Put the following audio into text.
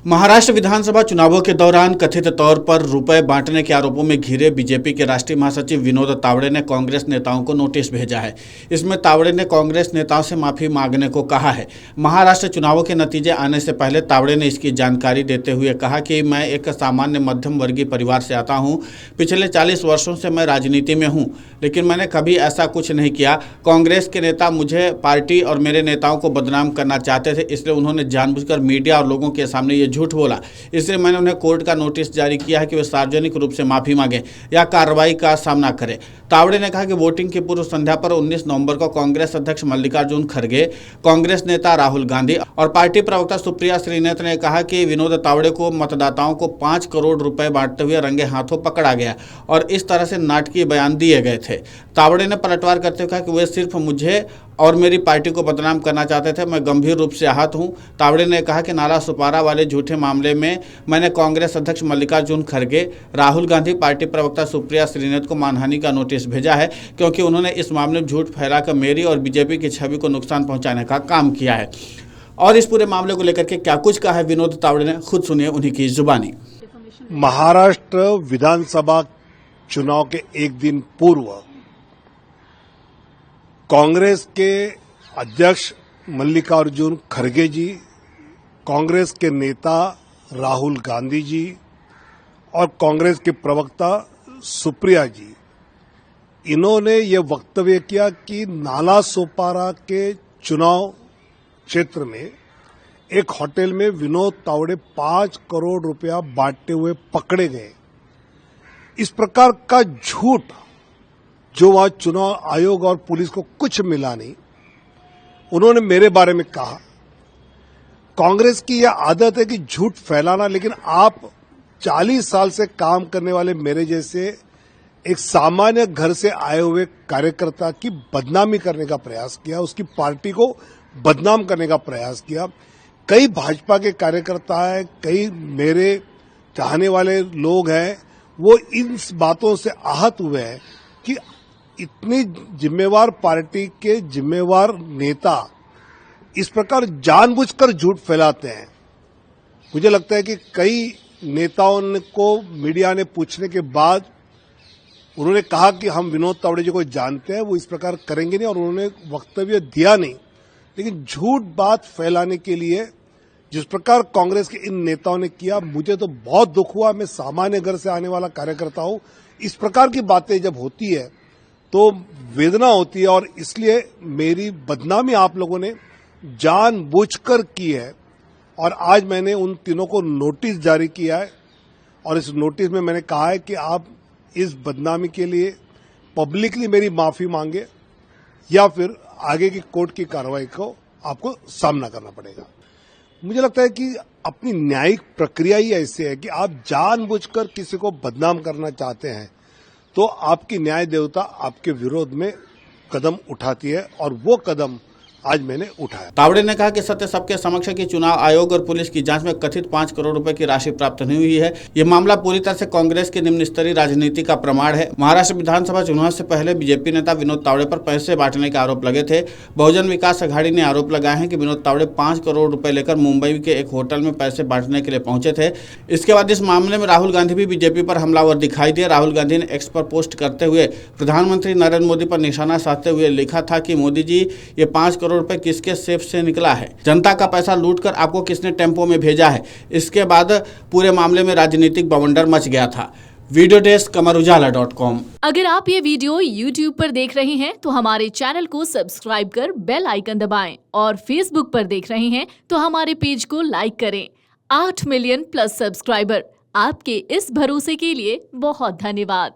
महाराष्ट्र विधानसभा चुनावों के दौरान कथित तौर पर रुपए बांटने के आरोपों में घिरे बीजेपी के राष्ट्रीय महासचिव विनोद तावड़े ने कांग्रेस नेताओं को नोटिस भेजा है। इसमें तावड़े ने कांग्रेस नेताओं से माफी मांगने को कहा है। महाराष्ट्र चुनावों के नतीजे आने से पहले तावड़े ने इसकी जानकारी देते हुए कहा कि मैं एक सामान्य मध्यम वर्गीय परिवार से आता हूँ। पिछले 40 वर्षों से मैं राजनीति में हूँ, लेकिन मैंने कभी ऐसा कुछ नहीं किया। कांग्रेस के नेता मुझे पार्टी और मेरे नेताओं को बदनाम करना चाहते थे, इसलिए उन्होंने जानबूझकर मीडिया और लोगों के सामने ये झूठ बोला। इसलिए मैंने उन्हें कोर्ट का नोटिस जारी किया है कि वे सार्वजनिक रूप से माफी मांगे या कार्रवाई का सामना करें। तावड़े ने कहा कि वोटिंग की पूर्व संध्या पर 19 नवंबर को कांग्रेस अध्यक्ष मल्लिकार्जुन खड़गे, कांग्रेस नेता राहुल गांधी और पार्टी प्रवक्ता सुप्रिया श्रीनेत ने कहा कि विनोद तावड़े को मतदाताओं को 5 करोड़ रुपए बांटते हुए रंगे हाथों पकड़ा गया और इस तरह से नाटकीय बयान दिए गए थे। तावड़े ने पलटवार करते हुए कहा कि वे सिर्फ मुझे और मेरी पार्टी को बदनाम करना चाहते थे। मैं गंभीर रूप से आहत हूं। तावड़े ने कहा कि नाला सुपारा वाले झूठे मामले में मैंने कांग्रेस अध्यक्ष मल्लिकार्जुन खड़गे, राहुल गांधी, पार्टी प्रवक्ता सुप्रिया श्रीनेत को मानहानि का नोटिस भेजा है, क्योंकि उन्होंने इस मामले में झूठ फैलाकर मेरी और बीजेपी की छवि को नुकसान पहुंचाने का काम किया है। और इस पूरे मामले को लेकर के क्या कुछ कहा है विनोद तावड़े ने, खुद सुनिए उन्हीं की जुबानी। महाराष्ट्र विधानसभा चुनाव के एक दिन पूर्व कांग्रेस के अध्यक्ष मल्लिकार्जुन खड़गे जी, कांग्रेस के नेता राहुल गांधी जी और कांग्रेस के प्रवक्ता सुप्रिया जी, इन्होंने ये वक्तव्य किया कि नाला सोपारा के चुनाव क्षेत्र में एक होटल में विनोद तावड़े 5 करोड़ रुपया बांटते हुए पकड़े गए। इस प्रकार का झूठ जो वहां चुनाव आयोग और पुलिस को कुछ मिला नहीं, उन्होंने मेरे बारे में कहा। कांग्रेस की यह आदत है कि झूठ फैलाना, लेकिन आप 40 साल से काम करने वाले मेरे जैसे एक सामान्य घर से आए हुए कार्यकर्ता की बदनामी करने का प्रयास किया, उसकी पार्टी को बदनाम करने का प्रयास किया। कई भाजपा के कार्यकर्ता हैं, कई मेरे चाहने वाले लोग हैं, वो इन बातों से आहत हुए हैं कि इतनी जिम्मेवार पार्टी के जिम्मेवार नेता इस प्रकार जानबूझकर झूठ फैलाते हैं। मुझे लगता है कि कई नेताओं को मीडिया ने पूछने के बाद उन्होंने कहा कि हम विनोद तावड़े जी को जानते हैं, वो इस प्रकार करेंगे नहीं, और उन्होंने वक्तव्य दिया नहीं। लेकिन झूठ बात फैलाने के लिए जिस प्रकार कांग्रेस के इन नेताओं ने किया, मुझे तो बहुत दुख हुआ। मैं सामान्य घर से आने वाला कार्यकर्ता हूं। इस प्रकार की बातें जब होती है तो वेदना होती है, और इसलिए मेरी बदनामी आप लोगों ने जानबूझकर की है। और आज मैंने उन तीनों को नोटिस जारी किया है, और इस नोटिस में मैंने कहा है कि आप इस बदनामी के लिए पब्लिकली मेरी माफी मांगे या फिर आगे की कोर्ट की कार्रवाई को आपको सामना करना पड़ेगा। मुझे लगता है कि अपनी न्यायिक प्रक्रिया ही ऐसे है कि आप जानबूझकर किसी को बदनाम करना चाहते हैं तो आपकी न्याय देवता आपके विरोध में कदम उठाती है, और वो कदम आज मैंने उठाया। तावड़े ने कहा कि सत्य सबके समक्ष है कि चुनाव आयोग और पुलिस की जांच में कथित 5 करोड़ रुपए की राशि प्राप्त नहीं हुई है। यह मामला पूरी तरह से कांग्रेस की निम्न स्तरीय राजनीति का प्रमाण है। महाराष्ट्र विधानसभा चुनाव से पहले बीजेपी नेता विनोद तावड़े पर पैसे बांटने के आरोप लगे थे। बहुजन विकास अघाड़ी ने आरोप लगाए हैं कि विनोद तावड़े 5 करोड़ रुपए लेकर मुंबई के एक होटल में पैसे बांटने के लिए पहुंचे थे। इसके बाद इस मामले में राहुल गांधी भी बीजेपी पर हमलावर दिखाई दिए। राहुल गांधी ने एक्स पर पोस्ट करते हुए प्रधानमंत्री नरेंद्र मोदी पर निशाना साधते हुए लिखा था कि मोदी जी, ये 5 करोड़ रुपए किसके सेफ से निकला है? जनता का पैसा लूटकर आपको किसने टेम्पो में भेजा है? इसके बाद पूरे मामले में राजनीतिक बवंडर मच गया था। Video desk amarujala.com। अगर आप ये वीडियो YouTube पर देख रहे हैं तो हमारे चैनल को सब्सक्राइब कर बेल आइकन दबाएं, और Facebook पर देख रहे हैं तो हमारे पेज को लाइक करें। 8 मिलियन प्लस सब्सक्राइबर, आपके इस भरोसे के लिए बहुत धन्यवाद।